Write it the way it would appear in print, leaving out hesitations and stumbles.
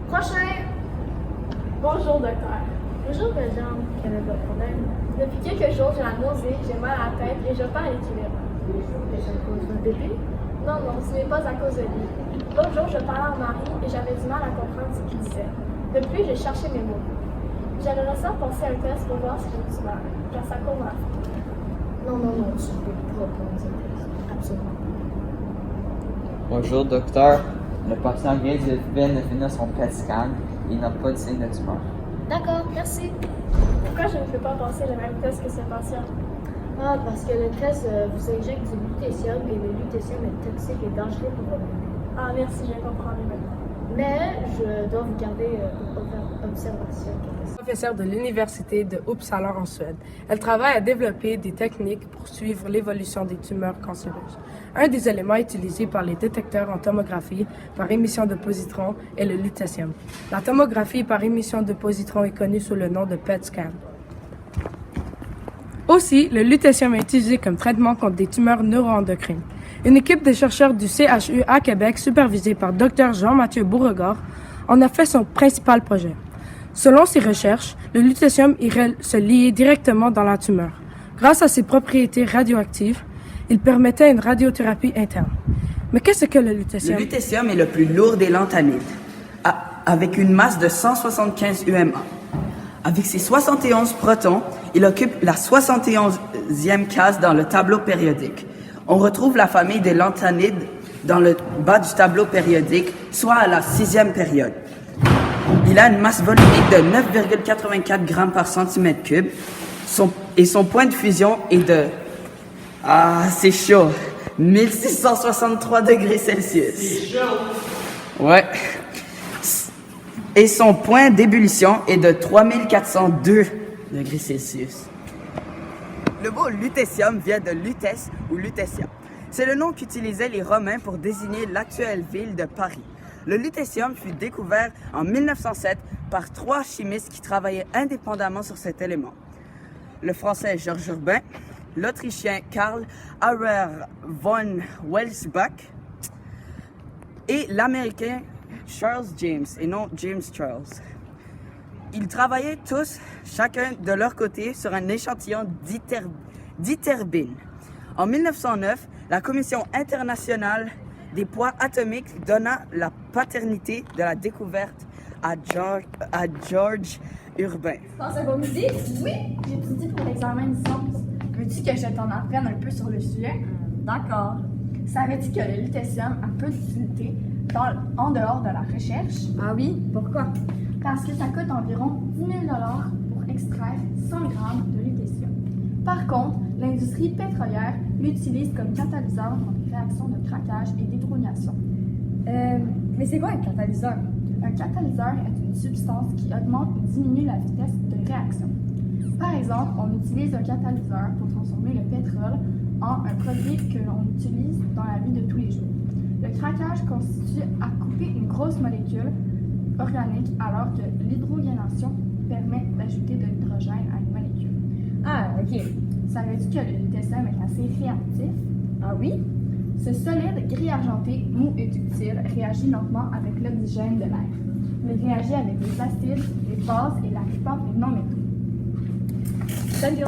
Prochain! Bonjour, docteur. Bonjour, Jean. Quel est votre problème? Depuis quelques jours, j'ai la nausée, j'ai mal à la tête et je perds l'équilibre. Est-ce à cause d'un bébé? Non, ce n'est pas à cause de lui. L'autre jour, je parlais à Marie et j'avais du mal à comprendre ce qu'il disait. Depuis, j'ai cherché mes mots. J'aimerais ça passer un test pour voir si j'ai du mal, car ça court ma faute. Non, tu ne peux pas prendre ce test. Absolument pas. Bonjour, docteur. Le patient vient de finir son PET scan. Il n'a pas de signe de tumeur. D'accord, merci. Pourquoi je ne peux pas passer le même test que ce patient? Ah, parce que le test vous injecte du lutécium et le lutécium est toxique et dangereux pour votre bébé. Ah, merci, je comprends mieux maintenant. Mais je dois vous garder observation. Professeure de l'Université de Uppsala en Suède. Elle travaille à développer des techniques pour suivre l'évolution des tumeurs cancéreuses. Un des éléments utilisés par les détecteurs en tomographie par émission de positrons est le lutécium. La tomographie par émission de positrons est connue sous le nom de PET scan. Aussi, le lutécium est utilisé comme traitement contre des tumeurs neuroendocrines. Une équipe de chercheurs du CHU à Québec, supervisée par Dr Jean-Mathieu Beauregard, en a fait son principal projet. Selon ses recherches, le lutécium irait se lier directement dans la tumeur. Grâce à ses propriétés radioactives, il permettait une radiothérapie interne. Mais qu'est-ce que le lutécium? Le lutécium est le plus lourd des lanthanides, avec une masse de 175 UMA. Avec ses 71 protons, il occupe la 71e case dans le tableau périodique. On retrouve la famille des lanthanides dans le bas du tableau périodique, soit à la 6e période. Il a une masse volumique de 9,84 grammes par centimètre cube et son point de fusion est de... Ah, c'est chaud! 1663 degrés Celsius. C'est chaud! Ouais. Et son point d'ébullition est de 3402 degrés Celsius. Le mot lutécium vient de lutèce ou lutetia. C'est le nom qu'utilisaient les Romains pour désigner l'actuelle ville de Paris. Le lutécium fut découvert en 1907 par 3 chimistes qui travaillaient indépendamment sur cet élément. Le français Georges Urbain, l'Autrichien Karl Auer von Welsbach et l'Américain Charles James, et non James Charles. Ils travaillaient tous, chacun de leur côté, sur un échantillon d'ytterbine. En 1909, la Commission internationale des poids atomiques donna la paternité de la découverte à Georges Urbain. Dans ce midi? Oui, j'étudie pour l'examen de sciences. Veux-tu que je t'en apprenne un peu sur le sujet? D'accord. Savais-tu que le lutécium a peu d'utilité en dehors de la recherche? Ah oui? Pourquoi? Parce que ça coûte environ 10 000 $ pour extraire 100 grammes de lutécium. Par contre, l'industrie pétrolière l'utilise comme catalyseur dans les réactions de craquage et d'hydrogénation. Mais c'est quoi un catalyseur? Un catalyseur est une substance qui augmente ou diminue la vitesse de réaction. Par exemple, on utilise un catalyseur pour transformer le pétrole en un produit que l'on utilise dans la vie de tous les jours. Le craquage consiste à couper une grosse molécule organique alors que l'hydrogénation permet d'ajouter de l'hydrogène à une molécule. Ah, ok. Savais-tu que le lutécium est assez réactif? Ah oui? Ce solide gris argenté, mou et ductile réagit lentement avec l'oxygène de l'air. Il réagit avec les acides, les bases et la plupart des non-métaux. Salut!